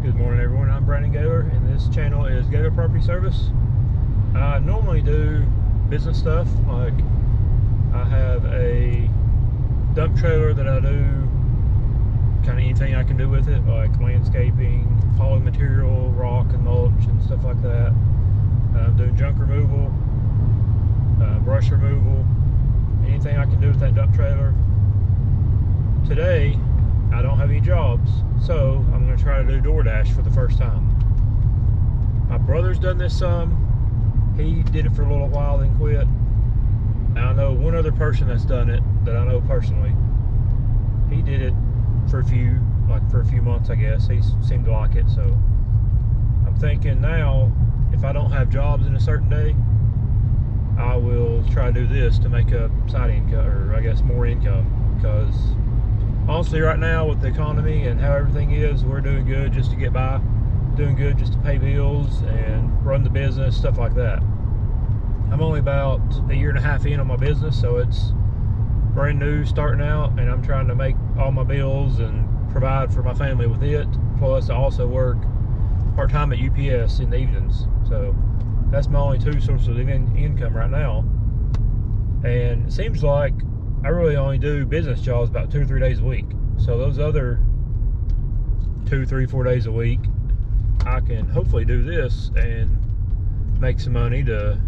Good morning, everyone. I'm Brandon Gaylor, and this channel is Gaylor Property Service. I normally do business stuff, like I have a dump trailer that I do kind of anything I can do with it, like landscaping, hauling material, rock and mulch and stuff like that. I'm doing junk removal, brush removal, anything I can do with that dump trailer. Today, I don't have any jobs, so I'm going to try to do DoorDash for the first time. My brother's done this some. He did it for a little while, then quit. And I know one other person that's done it that I know personally. He did it for a few months, I guess. He seemed to like it, so I'm thinking now, if I don't have jobs in a certain day, I will try to do this to make a side income, or I guess more income, because honestly, right now with the economy and how everything is, we're doing good just to get by, doing good just to pay bills and run the business, stuff like that. I'm only about a year and a half in on my business, so it's brand new, starting out, and I'm trying to make all my bills and provide for my family with it. Plus, I also work part-time at UPS in the evenings, so that's my only two sources of income right now. And it seems like I really only do business jobs about 2 or 3 days a week. So those other 2, 3, 4 days a week, I can hopefully do this and make some money to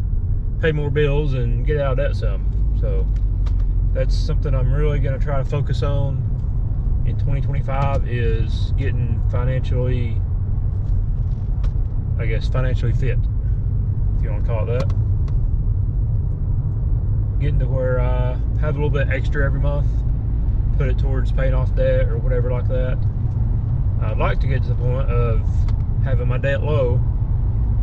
pay more bills and get out of debt some. So that's something I'm really going to try to focus on in 2025, is getting financially, I guess, financially fit, if you want to call it that. Getting to where I have a little bit extra every month, put it towards paying off debt or whatever like that. I'd like to get to the point of having my debt low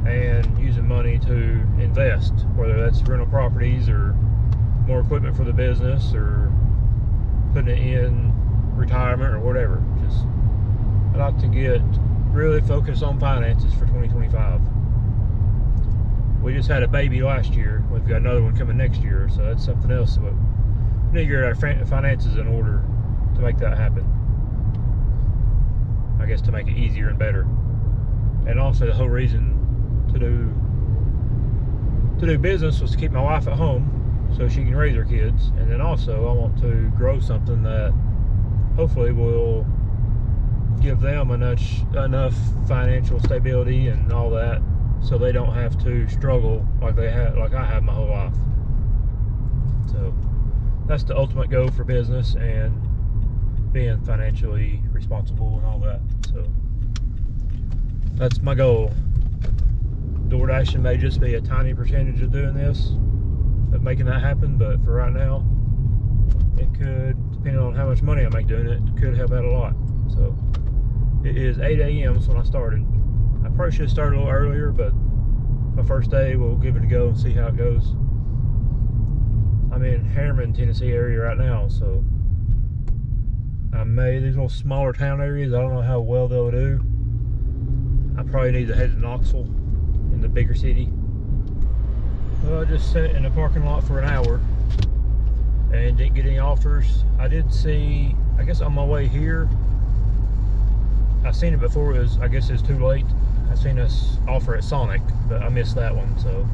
and using money to invest, whether that's rental properties or more equipment for the business or putting it in retirement or whatever. Just, I'd like to get really focused on finances for 2025. We just had a baby last year. We've got another one coming next year, so that's something else. But we need to get our finances in order to make that happen. I guess to make it easier and better. And also the whole reason to do business was to keep my wife at home so she can raise her kids. And then also I want to grow something that hopefully will give them enough financial stability and all that, so they don't have to struggle like I have my whole life. So that's the ultimate goal for business and being financially responsible and all that. So that's my goal. DoorDashing may just be a tiny percentage of doing this, of making that happen, but for right now, it could, depending on how much money I make doing it, could help out a lot. So it is 8 a.m. when I started. I probably should have started a little earlier, but my first day, we'll give it a go and see how it goes. I'm in Harriman, Tennessee area right now, so these little smaller town areas, I don't know how well they'll do. I probably need to head to Knoxville in the bigger city. Well, I just sat in a parking lot for an hour and didn't get any offers. I did see, I guess on my way here, I seen it before. I guess it's too late. I seen us offer at Sonic, but I missed that one. So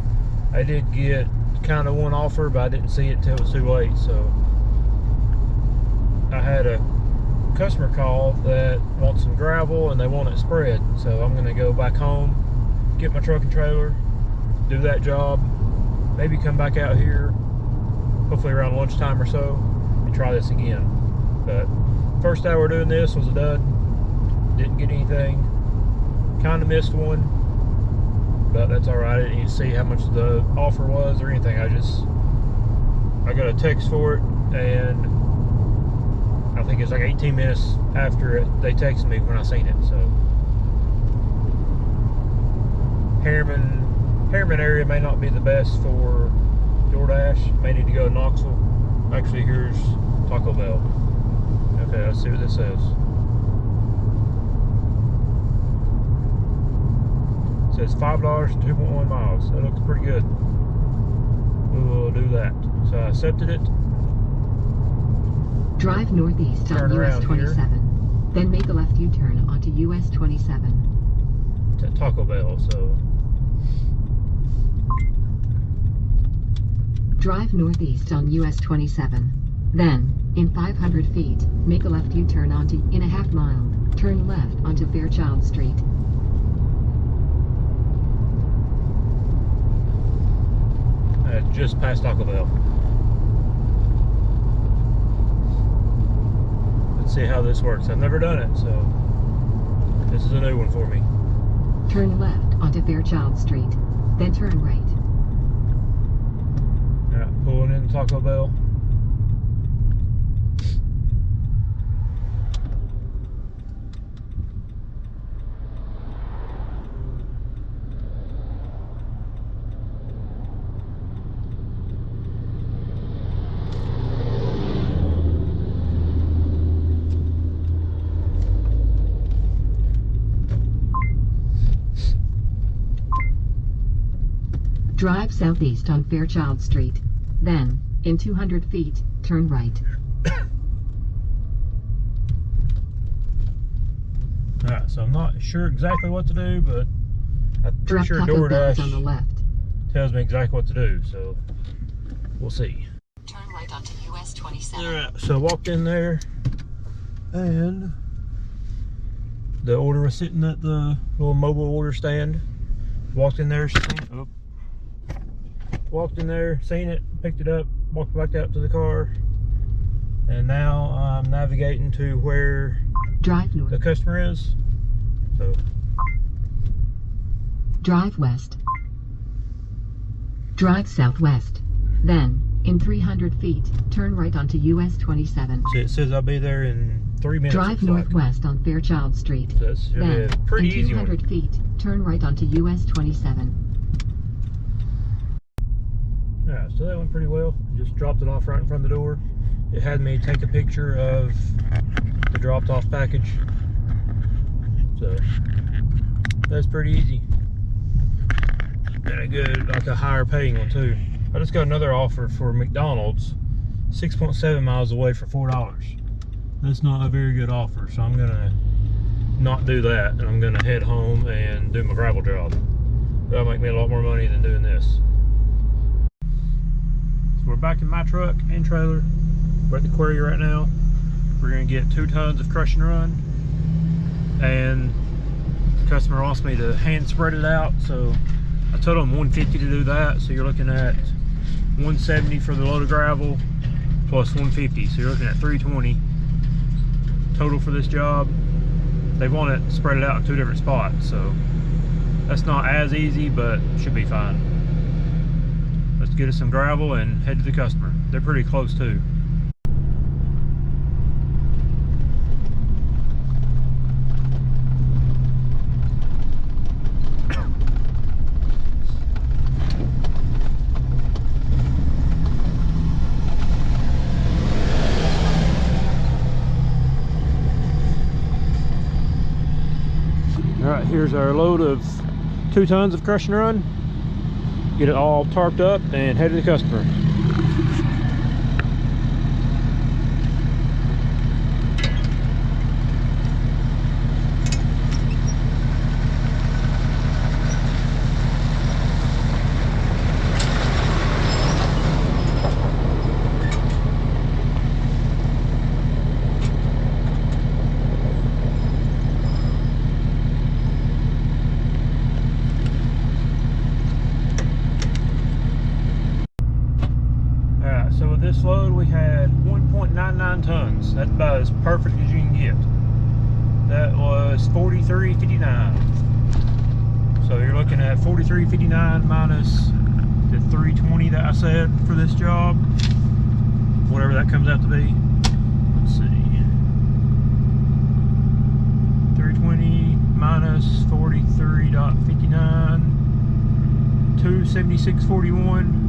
I did get kind of one offer, but I didn't see it until it was too late. So I had a customer call that wants some gravel and they want it spread. So I'm going to go back home, get my truck and trailer, do that job, maybe come back out here, hopefully around lunchtime or so, and try this again. But first hour doing this was a dud. Didn't get anything. Kind of missed one, but that's all right. I didn't even see how much the offer was or anything. I got a text for it, and I think it's like 18 minutes after it, they texted me when I seen it. So Harriman area may not be the best for DoorDash. May need to go to Knoxville. Actually, here's Taco Bell. Okay, let's see what this says. It says $5 and 2.1 miles. That looks pretty good. We will do that. So I accepted it. Drive northeast on US 27. Then make a left U-turn onto US 27. to Taco Bell, so. Drive northeast on US 27. Then, in 500 feet, make a left U-turn onto in a half mile. Turn left onto Fairchild Street. Just past Taco Bell. Let's see how this works. I've never done it, so this is a new one for me. Turn left onto Fairchild Street, then turn right. Alright, pulling in Taco Bell. Drive southeast on Fairchild Street. Then, in 200 feet, turn right. Alright, so I'm not sure exactly what to do, but I'm pretty sure DoorDash on the left. tells me exactly what to do, so we'll see. Turn right onto US 27. Alright, so I walked in there and the order was sitting at the little mobile order stand. Walked in there, walked in there, seen it, picked it up, walked back out to the car, and now I'm navigating to where Drive north. the customer is. So Drive west. Drive southwest. Then, in 300 feet, turn right onto US 27. see, it says I'll be there in 3 minutes. Drive northwest on Fairchild Street. So this should be Then, a pretty in easy 200 one. feet, turn right onto US 27. Yeah, so that went pretty well. Just dropped it off right in front of the door. It had me take a picture of the dropped off package. So that's pretty easy. And a good, like a higher paying one too. I just got another offer for McDonald's, 6.7 miles away for $4. That's not a very good offer, so I'm gonna not do that, and I'm gonna head home and do my gravel job. That'll make me a lot more money than doing this. So we're back in my truck and trailer. We're at the quarry right now. We're gonna get 2 tons of crush and run, and the customer wants me to hand spread it out, so I told them 150 to do that. So you're looking at 170 for the load of gravel plus 150, so you're looking at 320 total for this job. They want it spread it out in 2 different spots, so that's not as easy, but should be fine. Let's get us some gravel and head to the customer. They're pretty close too. Alright, here's our load of 2 tons of crush and run. Get it all tarped up and head to the customer. So with this load we had 1.99 tons. That's about as perfect as you can get. That was 43.59. So you're looking at 43.59 minus the 320 that I said for this job. Whatever that comes out to be. Let's see. 320 minus 43.59. 276.41.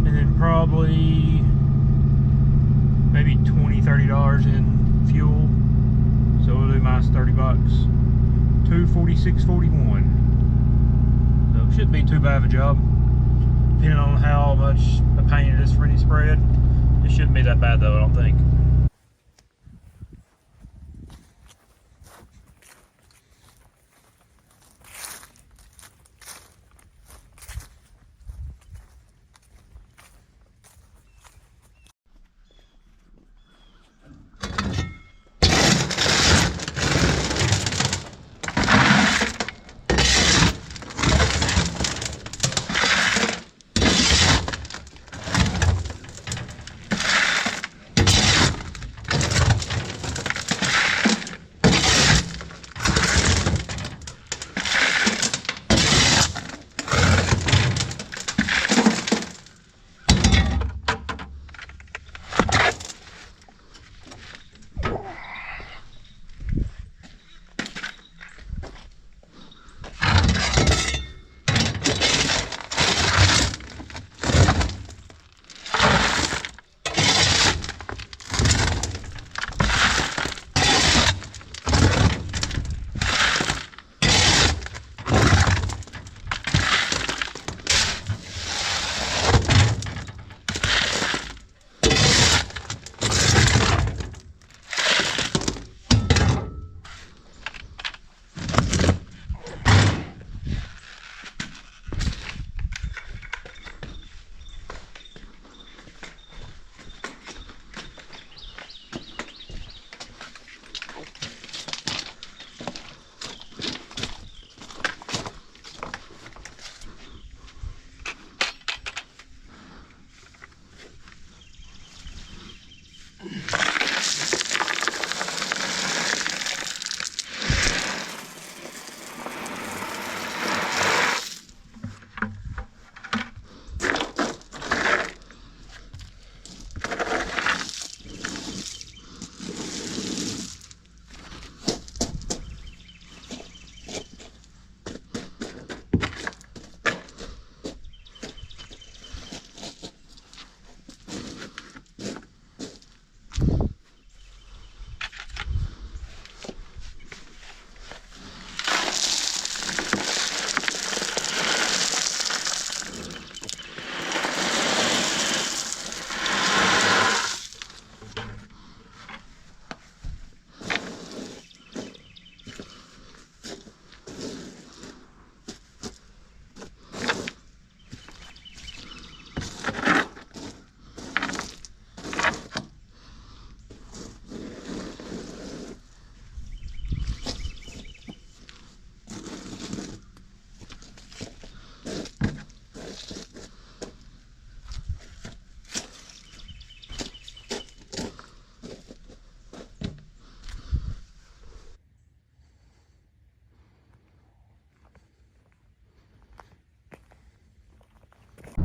And then probably maybe $20–30 in fuel, so we'll do minus 30 bucks. 246.41. So it shouldn't be too bad of a job, depending on how much a pain it is for any spread. It shouldn't be that bad though, I don't think.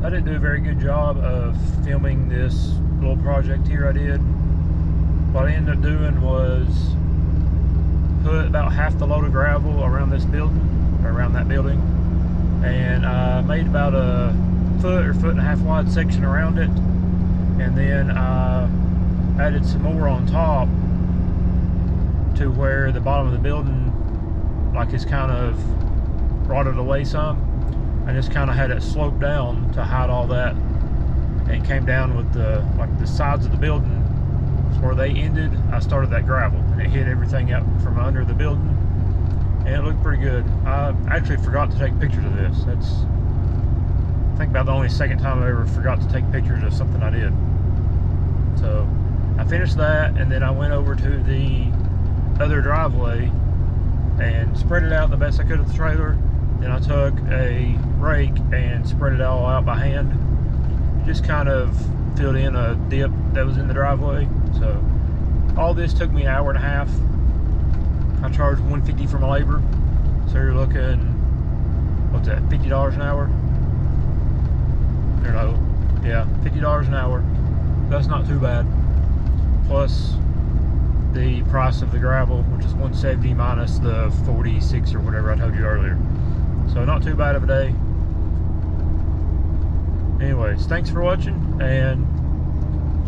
I didn't do a very good job of filming this little project here I did. What I ended up doing was put about half the load of gravel around this building, or around that building, and I made about a foot or foot and a half wide section around it, and then I added some more on top to where the bottom of the building like is kind of rotted away some. I just kind of had it sloped down to hide all that, and it came down with the sides of the building where they ended. I started that gravel and it hit everything out from under the building, and it looked pretty good. I actually forgot to take pictures of this. That's, I think, about the only second time I ever forgot to take pictures of something I did. So I finished that, and then I went over to the other driveway and spread it out the best I could of the trailer. Then I took a rake and spread it all out by hand. Just kind of filled in a dip that was in the driveway. So all this took me an hour and a half. I charged $150 for my labor. So you're looking, what's that, $50 an hour? Or no, yeah, $50 an hour. That's not too bad. Plus the price of the gravel, which is $170 minus the 46 or whatever I told you earlier. So not too bad of a day. Anyways, thanks for watching, and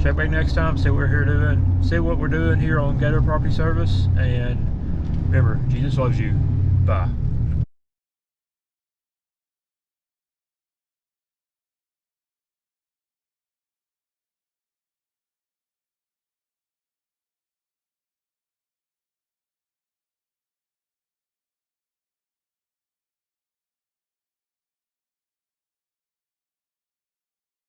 check back next time, see what we're doing here on Gaylor Property Service, and remember, Jesus loves you. Bye.